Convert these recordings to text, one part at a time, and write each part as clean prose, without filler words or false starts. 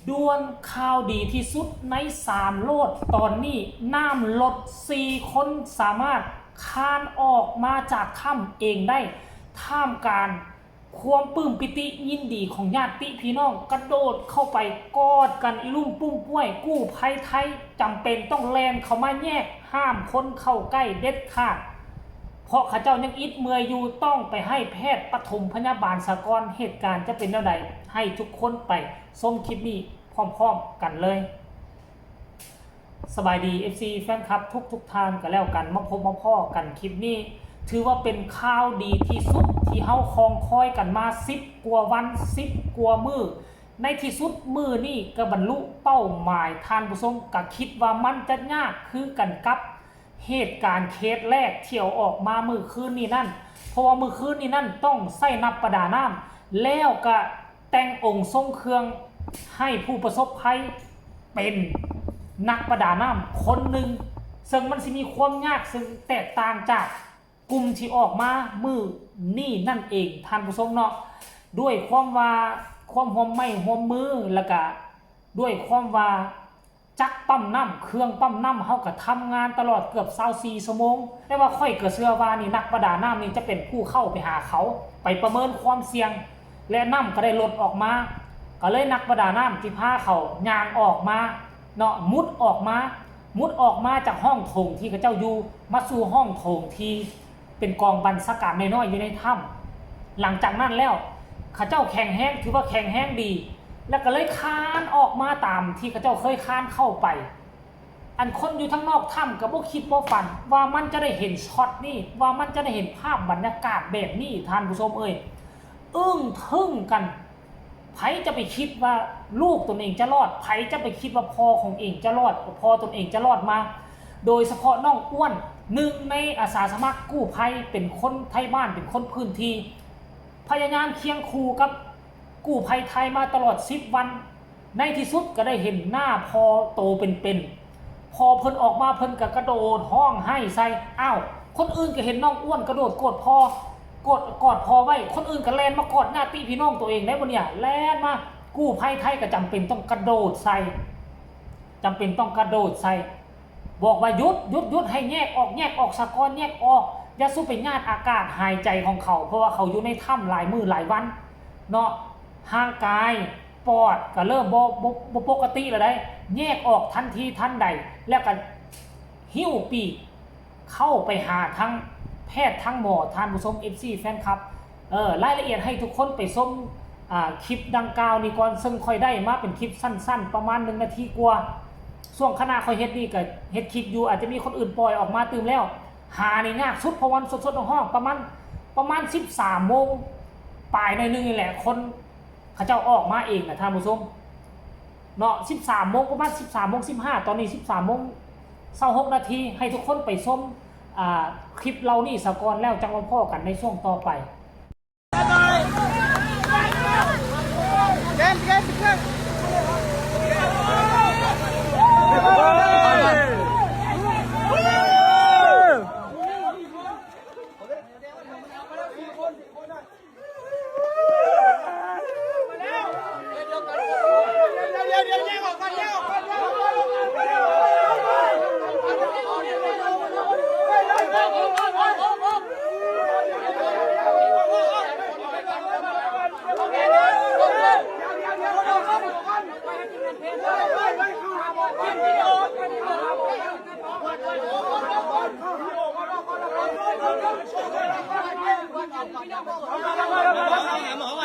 ด่วนข่าวดีที่สุดใน3โลดตอนนี้น้ำลด4คนสามารถคานออกมาจากถ้ำเองได้ท่ามกลางความปลื้มปิติยินดีของญาติพี่น้องกระโดดเข้าไปกอดกันลุ่มปุ้มป่วยกู้ภัยไทยจำเป็นต้องแลนเข้ามาแยกห้ามคนเข้าใกล้เด็ดขาดเพราะข้าเจ้ายังอิดเมื่อยอยู่ต้องไปให้แพทย์ปฐมพยาบาลสะก่อนเหตุการณ์จะเป็นแนวใดให้ทุกคนไปชมคลิปนี้พร้อมๆกันเลยสบายดี FC แฟนคลับทุกท่านกันแล้วกันมาพบมาพ่อกันคลิปนี้ถือว่าเป็นข่าวดีที่สุดที่เฮาคองคอยกันมา10กว่าวัน10กว่ามื้อในที่สุดมื้อนี้ก็บรรลุเป้าหมายท่านผู้ชมก็คิดว่ามันจะยากคือกันกับเหตุการณ์เคสแรกเที่ยวออกมามื้อคืนนี้นั่นเพราะว่ามื้อคืนนี้นั่นต้องใส่นักประดาน้ำแล้วก็แต่งองค์ทรงเครื่องให้ผู้ประสบภัยเป็นนักประดาน้ำคนหนึ่งซึ่งมันสิมีความยากซึ่งแตกต่างจากกลุ่มที่ออกมามือนี่นั่นเองท่านผู้ชมเนาะด้วยความหอมไม่หอมมือแล้วก็ด้วยความว่าจักปั๊มน้ำเครื่องปั๊มน้ำเฮาก็ทำงานตลอดเกือบ24ชั่วโมงแต่ว่าค่อยเกิดเชื่อว่านี่นักประดาน้ำนี่จะเป็นผู้เข้าไปหาเขาไปประเมินความเสี่ยงและน้ำก็ได้ลดออกมาก็เลยนักประดาน้ำที่พาเขาย่างออกมาเนาะมุดออกมาจากห้องโถงที่เขาเจ้าอยู่มาสู่ห้องโถงที่เป็นกองบรรณาการน้อยๆอยู่ในถ้ำหลังจากนั้นแล้วเขาเจ้าแข็งแห้งถือว่าแข็งแห้งดีแล้วก็เลยคานออกมาตามที่เขาเจ้าเคยคานเข้าไปอันคนอยู่ทั้งนอกถ้ำกับพวกคิดบ่ฝันว่ามันจะได้เห็นช็อตนี้ว่ามันจะได้เห็นภาพบรรยากาศแบบนี้ท่านผู้ชมเอ่ยอึ้งทึ่งกันไผจะไปคิดว่าลูกตนเองจะรอดไผจะไปคิดว่าพ่อของเองจะรอดพ่อตนเองจะรอดมาโดยเฉพาะน้องอ้วนหนึ่งในอาสาสมัครกู้ภัยเป็นคนไทยบ้านเป็นคนพื้นที่พยายามเคียงคู่กับกู้ภัยไทยมาตลอด10วันในที่สุดก็ได้เห็นหน้าพอโตเป็นพอเพิ่นออกมาเพิ่นก็กระโดดห้องให้ใส่อ้าวคนอื่นก็เห็นน้องอ้วนกระโดดกอดพอไว้คนอื่นก็แล่นมากอดญาติพี่น้องตัวเองได้บ่เนี่ยแล่นมากู้ภัยไทยก็จำเป็นต้องกระโดดใส่บอกว่าหยุดให้แยกออกสะกอนแยกออกอย่าสู้ไปญาติอากาศหายใจของเขาเพราะว่าเขาอยู่ในถ้ำหลายมื้อหลายวันเนาะห่างกายปอดก็เริ่มบ่ปกติแล้วได้แยกออกทันทีทันใดแล้วก็หิ้วปีกเข้าไปหาทั้งแพทย์ทั้งหมอท่านผู้ชม FC แฟนคลับรายละเอียดให้ทุกคนไปชมคลิปดังกล่าวนี้ก่อนซึ่งค่อยได้มาเป็นคลิปสั้นๆประมาณ1นาทีกว่าช่วงคณะค่อยเฮ็ดนี่ก็เฮ็ดคลิปอยู่อาจจะมีคนอื่นปล่อยออกมาตื่มแล้วหานี่ยากสุดเพราะวันสดๆในห้องประมาณ13โมงปลายหน่อยนึงนี่แหละคนเขาเจ้าออกมาเองนะท่านผู้ชมเนาะ13โมงประมาณ13โมง15ตอนนี้13โมง26นาทีให้ทุกคนไปชมคลิปเรานี่สะกอนแล้วจังว่าพ่อกันในช่วงต่อไป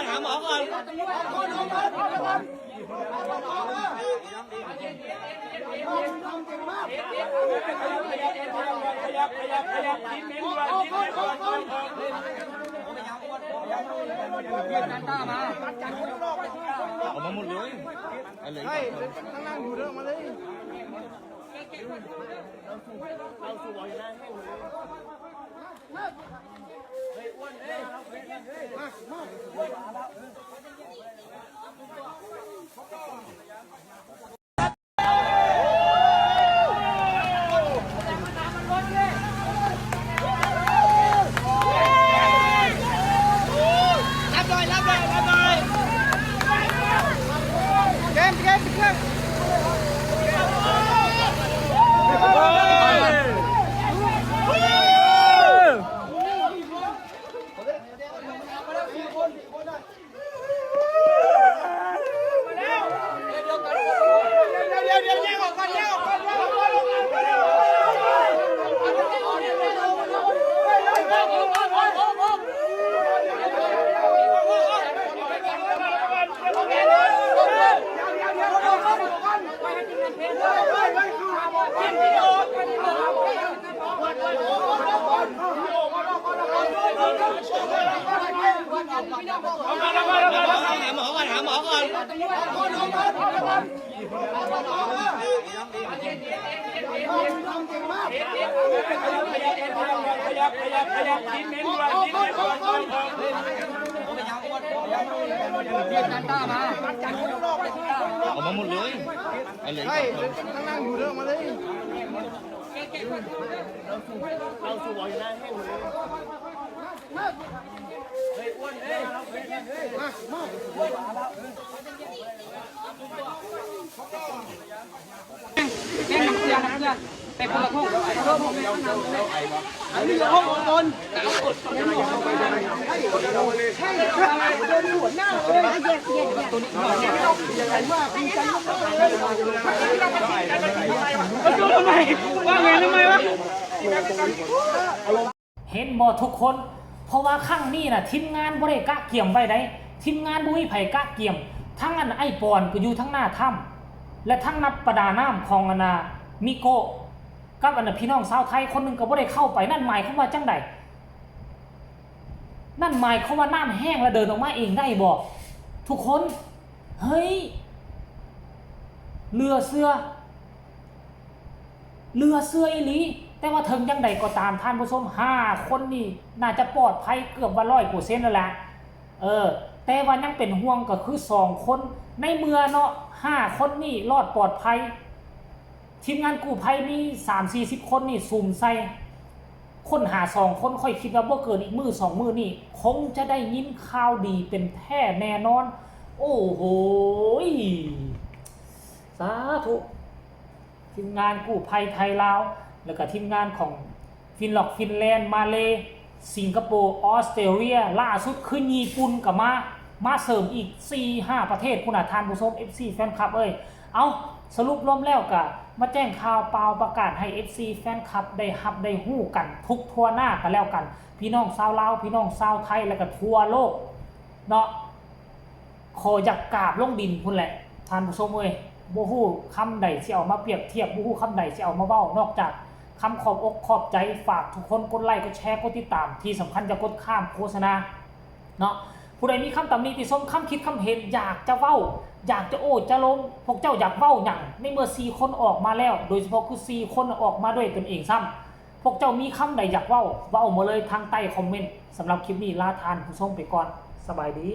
หาหมอก่อนเอามาหมดเลยอะไรข้างล่างอยู่เรื่องมาเลยเราสู้บอลได้เฮ้ยอ้วนเฮ้ยรับเลย ออกมาหมดเลยอะไร เฮ้ยนั่งอยู่เรื่องมาเลย แม่น้ำเกลือไปคนละห้องอันนี้ห้องบนทำไมว่าไงทำไมวะ เห็นบ่ทุกคนเพราะว่าครั้งนี้น่ะทีมงานบ่ได้กะเกี่ยมไว้ได้ทีมงานบ่มีไผกะเกี่ยมทั้งอันไอ้ปอนก็อยู่ทั้งหน้าถ้ำและทั้งนักประดาน้ำของอันมิโกะกับอันพี่น้องชาวไทยคนหนึงก็บ่ได้เข้าไปนั่นหมายความว่าจังไดนั่นหมายความว่าน้ำแห้งแล้วเดินออกมาเองได้บ่ทุกคนเฮ้ยเรือเสืออีหลีแต่ว่าถึงยังใดก็ตามท่านผู้ชม5คนนี่น่าจะปลอดภัยเกือบว่า 100% แล้วแหละแต่ว่ายังเป็นห่วงก็คือ2คนในเมื่อเนาะ5คนนี่รอดปลอดภัยทีมงานกู้ภัยมี 3-40 คนนี่สุ่มใส่คนหา2คนค่อยคิดว่าบ่เกินอีกมื้อ2มื้อนี่คงจะได้ยินข่าวดีเป็นแท้แน่นอนโอ้โหสาธุทีมงานกู้ภัยไทยลาวแล้วก็ทีมงานของฟินแลนด์มาเลสิงคโปร์ออสเตรเลียล่าสุดคือญี่ปุ่นก็มาเสริมอีก 4-5 ประเทศคุณท่านผู้ชม FC แฟนคลับเอาสรุปรวมแล้วก็มาแจ้งข่าวเปล่าประกาศให้ FC แฟนคลับได้รับได้ฮู้กันทุกทั่วหน้ากันแล้วกันพี่น้องชาวลาวพี่น้องชาวไทยแล้วก็ทั่วโลกเนาะขออยากกราบลงดินพุ่นแหละท่านผู้ชมบ่ฮู้คำใดสิเอามาเปรียบเทียบบ่ฮู้คำใดสิเอามาเว้านอกจากคำขอบอกขอบใจฝากทุกคนกดไลค์กดแชร์กดติดตามที่สำคัญจะกดข้ามโฆษณาเนาะผู้ใดมีคำตำหนิติชมคำคิดคำเห็นอยากจะเว้าอยากจะโอ้จะลงพวกเจ้าอยากเว้าหยังในเมื่อ4คนออกมาแล้วโดยเฉพาะคือ4คนออกมาด้วยตนเองซ้ำพวกเจ้ามีคำใดอยากเว้ามาเลยทางใต้คอมเมนต์สำหรับคลิปนี้ลาทานผู้ชมไปก่อนสบายดี